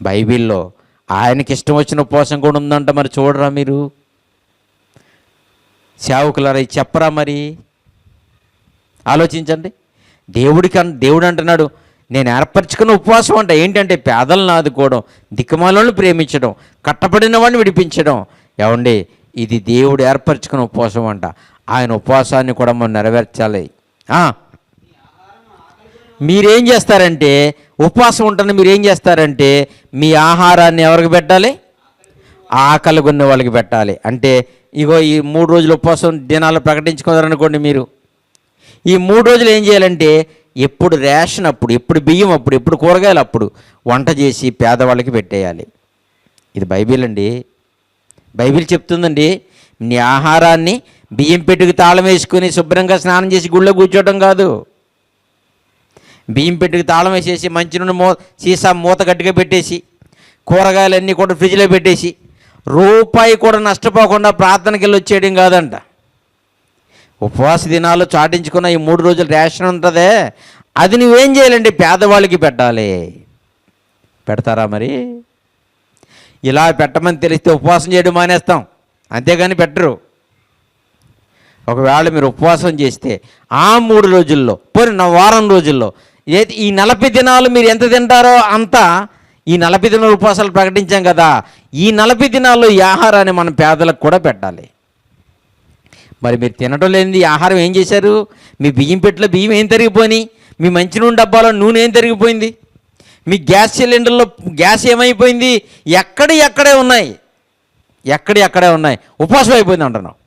బైబిల్లో ఆయనకి ఇష్టం వచ్చిన ఉపవాసం కూడా ఉందంట. మరి చూడరా మీరు సేవకులారా, ఇది చెప్పరా? మరి ఆలోచించండి. దేవుడు అంటున్నాడు, నేను ఏర్పరచుకున్న ఉపవాసం అంట ఏంటంటే పేదలను ఆదుకోవడం, దిక్కుమాలను ప్రేమించడం, కట్టబడిన వాడిని విడిపించడం. ఏమండి, ఇది దేవుడు ఏర్పరచుకున్న ఉపవాసం అంట. ఆయన ఉపవాసాన్ని కూడా మనం నెరవేర్చాలి. మీరేం చేస్తారంటే, ఉపవాసం ఉంటుంది, మీరేం చేస్తారంటే మీ ఆహారాన్ని ఎవరికి పెట్టాలి? ఆకలి కొన్న వాళ్ళకి పెట్టాలి. అంటే ఇగో ఈ 3 రోజులు ఉపవాసం దినాలు ప్రకటించుకున్నారనుకోండి, మీరు ఈ 3 రోజులు ఏం చేయాలంటే ఎప్పుడు రేషన్ అప్పుడు, ఎప్పుడు బియ్యం అప్పుడు, ఎప్పుడు కూరగాయలు అప్పుడు వంట చేసి పేదవాళ్ళకి పెట్టేయాలి. ఇది బైబిల్ అండి. బైబిల్ చెప్తుందండి, నీ ఆహారాన్ని బియ్యం పెట్టుకు తాళం వేసుకొని శుభ్రంగా స్నానం చేసి గుళ్ళో కూర్చోవడం కాదు. బియ్యం పెట్టుకు తాళం వేసేసి మంచి నుండి సీసా మూత గట్టిగా పెట్టేసి కూరగాయలన్నీ కూడా ఫ్రిడ్జ్లో పెట్టేసి రూపాయి కూడా నష్టపోకుండా ప్రార్థనకి వెళ్ళి వచ్చేయడం కాదంట. ఉపవాస దినాలు చాటించుకున్న ఈ 3 రోజులు రేషన్ ఉంటుందే, అది నువ్వేం చేయాలంటే పేదవాళ్ళకి పెట్టాలి. పెడతారా? మరి ఇలా పెట్టమని తెలిస్తే ఉపవాసం చేయడం మానేస్తాం, అంతేగాని పెట్టరు. ఒకవేళ మీరు ఉపవాసం చేస్తే ఆ 3 రోజుల్లో, పోనీ వారం రోజుల్లో, ఈ 40 దినాలు మీరు ఎంత తింటారో అంత, ఈ 40 దినాలు ఉపవాసాలు ప్రకటించాం కదా, ఈ 40 దినాల్లో ఈ ఆహారాన్ని మనం పేదలకు కూడా పెట్టాలి. మరి మీరు తినడం లేనిది ఆహారం ఏం చేశారు? మీ బియ్యం పెట్టెలో బియ్యం ఏం తరిగిపోయినాయి? మీ మంచినూనె డబ్బాలో నూనె ఏం తరిగిపోయింది? మీ గ్యాస్ సిలిండర్లో గ్యాస్ ఏమైపోయింది? ఎక్కడే ఉన్నాయి, ఉపవాసం అయిపోయింది అంటున్నావు.